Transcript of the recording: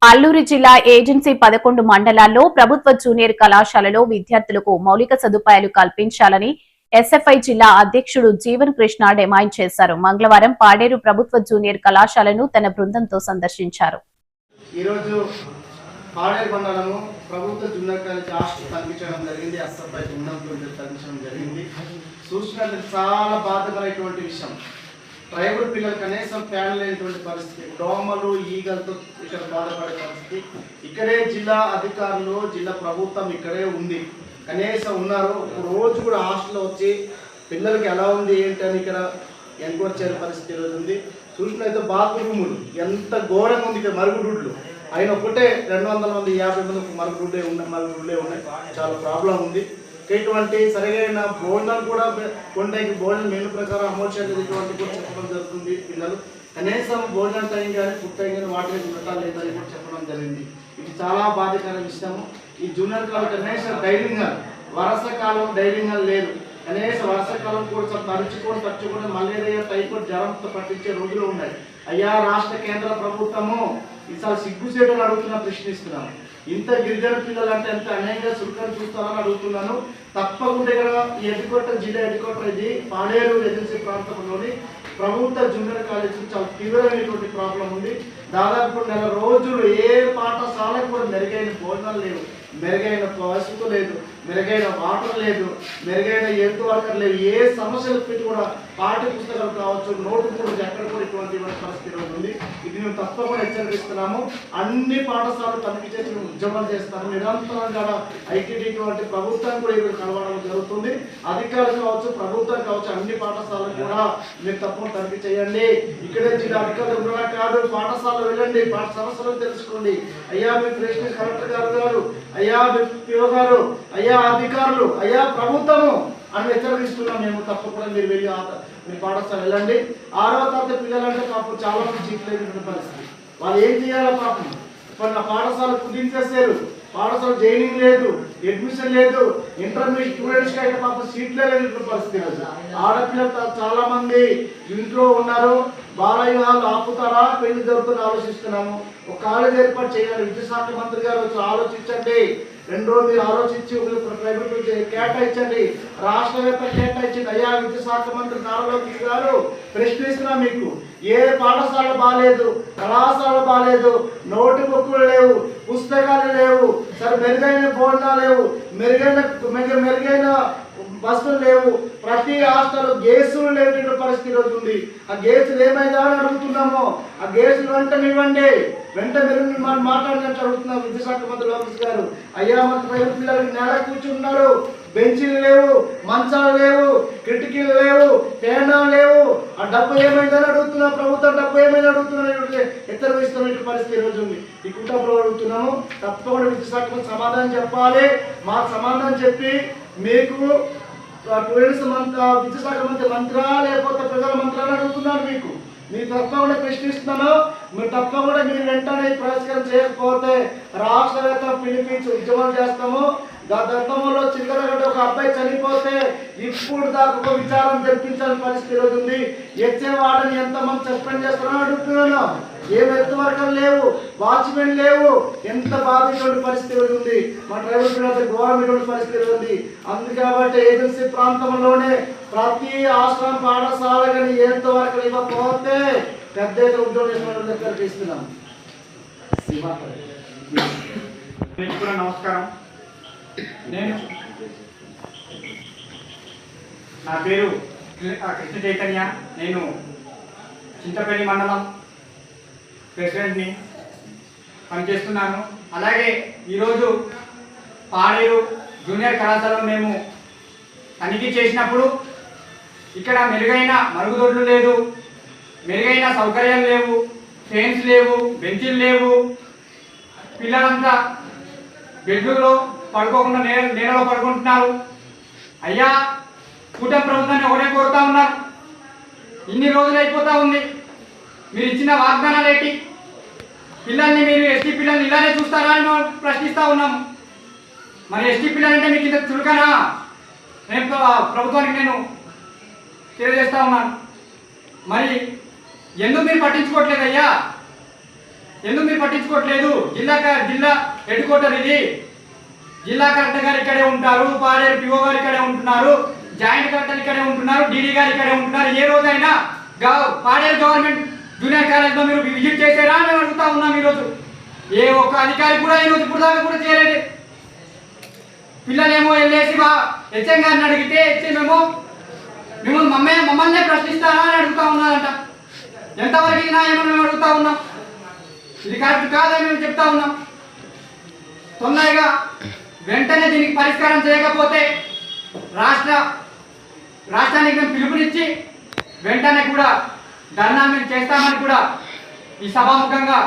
అల్లూరు జిల్లా ఏజెన్సీ 11 మండలాల్లో ప్రభుత్వ జూనియర్ కళాశాలలో విద్యార్థులకు మౌలిక సదుపాయాలు కల్పించాలని ఎస్ఎఫ్ఐ జిల్లా అధ్యక్షుడు జీవన్ కృష్ణ డిమాండ్ చేశారు. మంగళవారం పాడేరు ప్రభుత్వ జూనియర్ కళాశాలను తన బృందంతో సందర్శించారు. ట్రైబల్ పిల్లలు కనీసం ఫ్యాన్ లేనటువంటి పరిస్థితి, దోమలు ఈగలతో ఇక్కడ బాధపడే పరిస్థితి. ఇక్కడే జిల్లా అధికారులు, జిల్లా ప్రభుత్వం ఇక్కడే ఉంది, కనీసం ఉన్నారు. రోజు కూడా హాస్టల్లో వచ్చి పిల్లలకి ఎలా ఉంది ఏంటి అని ఇక్కడ ఎంక్వైరీ చేయని పరిస్థితి ఈరోజు ఉంది. చూసినట్లయితే బాత్రూములు ఎంత ఘోరంగా ఉంది. ఇక్కడ మరుగుడుడ్లు అయిన ఒకటే 250 మంది మరుగుడుడ్లే ఉన్నాయి. చాలా ప్రాబ్లం ఉంది. ఇటువంటి సరైన భోజనాలు కూడా కొండకి భోజనం మెను ప్రకారం అమలు చేయలేదు. ఇటువంటి కూడా చెప్పడం జరుగుతుంది. పిల్లలు కనీసం భోజనం టైం కానీ ఫుడ్ టైం కానీ వాటికి పెట్టాలి లేదని కూడా చెప్పడం జరిగింది. ఇది చాలా బాధాకర విషయము. ఈ జూనియర్ కాలం కనీసం డైరింగ్ వర్షాకాలం డైరింగ్ లేదు. కనీసం వర్షాకాలం కూడా తరచుకొని మలేరియా టైఫాయిడ్ జ్వరంతో పట్టించే రోజులు ఉన్నాయి. అయ్యా రాష్ట్ర కేంద్ర ప్రభుత్వము ఈసారి సిగ్గుసేటని అడుగుతున్నా, ప్రశ్నిస్తున్నాను. ఇంత గిరిజన పిల్లలు అంటే ఎంత అన్యాయంగా సుఖాన్ని చూస్తారని అడుగుతున్నాను. తప్పకుండా ఇక్కడ జిల్లా హెడ్క్వార్టర్ ఇది పాడేరు ఏజెన్సీ ప్రాంతంలోని ప్రభుత్వ జూనియర్ కాలేజీ చాలా తీవ్రమైనటువంటి ప్రాబ్లం ఉంది. దాదాపు నెల రోజులు ఏ పాఠశాలకు కూడా మెరుగైన భోజనాలు లేవు, మెరుగైన వసతులు లేదు, మెరుగైన వాటర్ లేదు, మెరుగైన హెల్త్ వర్కర్ లేదు. ఏ సమస్యలు పెట్టి కూడా పాఠ్య పుస్తకాలు కావచ్చు, నోటు కూడా ఎక్కడ కూడా ఇటువంటి పరిస్థితి ఉంది. ఇది మేము తప్పకుండా హెచ్చరిస్తున్నాము. అన్ని పాఠశాలలు తనిఖీ చేసి మేము ఉద్యమాలు చేస్తాము. నిరంతరంగా ఐటీడీ వంటి ప్రభుత్వం కూడా ఇక్కడ కలవడం జరుగుతుంది. అధికారులు కావచ్చు, ప్రభుత్వం కావచ్చు, అన్ని పాఠశాలలు కూడా మీరు తప్పకుండా తనిఖీ చేయండి. ఇక్కడే జిల్లా అధికారులు ఉండడం కాదు, పాఠశాలలో వెళ్ళండి, పాఠ సమస్యలు తెలుసుకోండి. అయ్యా మీ ప్రెసిడెంట్ కలెక్టర్ గారు, అయ్యా పిఓ గారు, అయ్యా అధికారులు, అయ్యా ప్రభుత్వము అని హెచ్చరిస్తున్నాం. మేము తప్పకుండా మీరు వెళ్ళి మీ పాఠశాల వెళ్ళండి. 6వ తరగతి పిల్లలంటే పాపం చాలా మంది జీవితలేనటువంటి పరిస్థితి. వాళ్ళు ఏం చేయాలో పాపం నా పాఠశాల కుదించేసారు. పాఠశాల జైనింగ్ లేదు, అడ్మిషన్ లేదు, ఇంటర్మీడియట్ స్టూడెంట్స్కి అయితే పాపం సీట్లే లేనటువంటి పరిస్థితి. ఆడపిల్లలు చాలా మంది ఇంట్లో ఉన్నారు. బాలయ్య వాళ్ళు ఆపుతారా, పెళ్లి జరుగుతుందని ఆలోచిస్తున్నాము. ఒక కాలేజ్ ఏర్పాటు చేయాలి. విద్యాశాఖ మంత్రి గారు వచ్చి ఆలోచించండి. 2 రోజులు మీరు ఆలోచించి ప్రైవేట్ కేటాయించండి. రాష్ట్ర వ్యాప్తంగా కేటాయించండి. అయ్యా విద్యాశాఖ మంత్రి నారా లోకేష్ గారు ప్రశ్నిస్తున్నా, మీకు ఏ పాఠశాల బాగాలేదు, కళాశాల బాగాలేదు, నోటు బుక్కులు లేవు, పుస్తకాలు లేవు, సరే మెరుగైన భోజనాలు లేవు, మెరుగైన బస్సులు లేవు, ప్రతి హాస్టల్ గ్యాసులు లేనటువంటి పరిస్థితి రోజు ఉంది. ఆ గ్యాసులు ఏమైందా అని అడుగుతున్నాము. ఆ గ్యాసులు వెంటనే ఇవ్వండి, మీరు మనం మాట్లాడినట్టు అడుగుతున్నాం. విద్యాశాఖ మంత్రి లోకేష్ గారు, అయ్యా మన ప్రైవేట్ పిల్లలకి నేల కూర్చున్నారు, బెంచీలు లేవు, మంచాలు లేవు, కిటికీలు లేవు, ఫ్యానాలు లేవు. ఆ డబ్బు ఏమైందని అడుగుతున్నా, ప్రభుత్వం డబ్బు ఏమైనా అడుగుతున్నా, హెచ్చరిస్తున్న పరిస్థితి ఈరోజు ఉంది. ఈ కుటుంబంలో అడుగుతున్నాము. తప్పకుండా విద్యాశాఖ సమాధానం చెప్పాలి. మాకు సమాధానం చెప్పి మీకు విద్యాశాఖ మంత్రా లేకపోతే ప్రజల మంత్రాలు అడుగుతున్నారు. మీరు తప్పకుండా ప్రశ్నిస్తున్నాను. మీరు తప్పకుండా మీరు వెంటనే పరిష్కారం చేయకపోతే రాష్ట్ర వ్యాప్తంగా పిలిపించి ఉద్యమం చేస్తాము. గతంలో చిల్లరగడ్డ ఒక అబ్బాయి చనిపోతే ఇప్పుడు దాకా ఒక విచారం జరిపించాల్సిన పరిస్థితి రోజు ఉంది. వాడని ఎంతమంది సస్పెండ్ చేస్తారో అడుగుతున్నాను. ఏ హెల్త్ వర్కర్ లేవు, వాచ్మెన్ లేవు. ఎంత బాధించిన పరిస్థితి ఉంది. మా ట్రైబల్ పిల్లలకి గవర్నమెంట్ పరిస్థితి ఉంది. అందుకే కాబట్టి ఏజెన్సీ ప్రాంతంలోనే ప్రతి ఆశ్రమం పాఠశాల కానీ హెల్త్ వర్కర్ ఇవ్వకపోతే పెద్ద ఉద్యోగం దగ్గరికి ఇస్తున్నాం. నమస్కారం. నా పేరు కృష్ణ చైతన్య. నేను చింతపల్లి మండలం ప్రెసిడెంట్ని పనిచేస్తున్నాను. అలాగే ఈరోజు పాడేరు జూనియర్ కళాశాలలో మేము తనిఖీ చేసినప్పుడు ఇక్కడ మెరుగైన మరుగుదొడ్లు లేదు, మెరుగైన సౌకర్యాలు లేవు, ఫెన్స్ లేవు, బెంచీలు లేవు. పిల్లలంతా బెడ్రూమ్లో పడుకోకుండా నేలలో పడుకుంటున్నారు. అయ్యా కూటమి ప్రభుత్వాన్ని ఒకటే కోరుతా ఉన్నారు. ఇన్ని రోజులు అయిపోతూ ఉంది. మీరు ఇచ్చిన వాగ్దానాలు ఏంటి? పిల్లల్ని మీరు ఎస్టీ పిల్లల్ని ఇలానే చూస్తారా అని మేము ప్రశ్నిస్తూ ఉన్నాము. మరి ఎస్టీ పిల్లలంటే మీకు ఇంత చులకనా? నేను ప్రభుత్వానికి తెలియజేస్తూ ఉన్నాను. మరి ఎందుకు మీరు పట్టించుకోవట్లేదు? అయ్యా ఎందుకు మీరు పట్టించుకోవట్లేదు? జిల్లా హెడ్ క్వార్టర్ ఇది. జిల్లా కలెక్టర్ గారు ఇక్కడే ఉంటారు, పాడేరు పిఓ గారు ఇక్కడే ఉంటున్నారు, జాయింట్ కలెక్టర్ ఇక్కడే ఉంటున్నారు, డీడీ గారు ఇక్కడే ఉంటున్నారు. ఏ రోజైనా పాడేరు గవర్నమెంట్ జూనియర్ కాలేజ్లో మీరు విజిట్ చేశారా అని అడుగుతా ఉన్నాం. ఈరోజు ఏ ఒక్క అధికారి కూడా ఈరోజు ఇప్పుడు దాకా కూడా చేయలేదు. పిల్లలేమో వెళ్ళేసి హెచ్ఎం గారిని అడిగితే హెచ్ఎంఏమో మమ్మల్నే ప్రశ్నిస్తారా అని అడుగుతా ఉన్నారంట. ఎంతవరకు న్యాయమని మేము అడుగుతా ఉన్నాం. ఇది కరెక్ట్ కాదని మేము చెప్తా ఉన్నాం. తొందరగా వెంటనే దీనికి పరిష్కారం చేయకపోతే రాష్ట్రానికి మేము పిలుపునిచ్చి వెంటనే కూడా ధర్నా మేము చేస్తామని కూడా ఈ సభాముఖంగా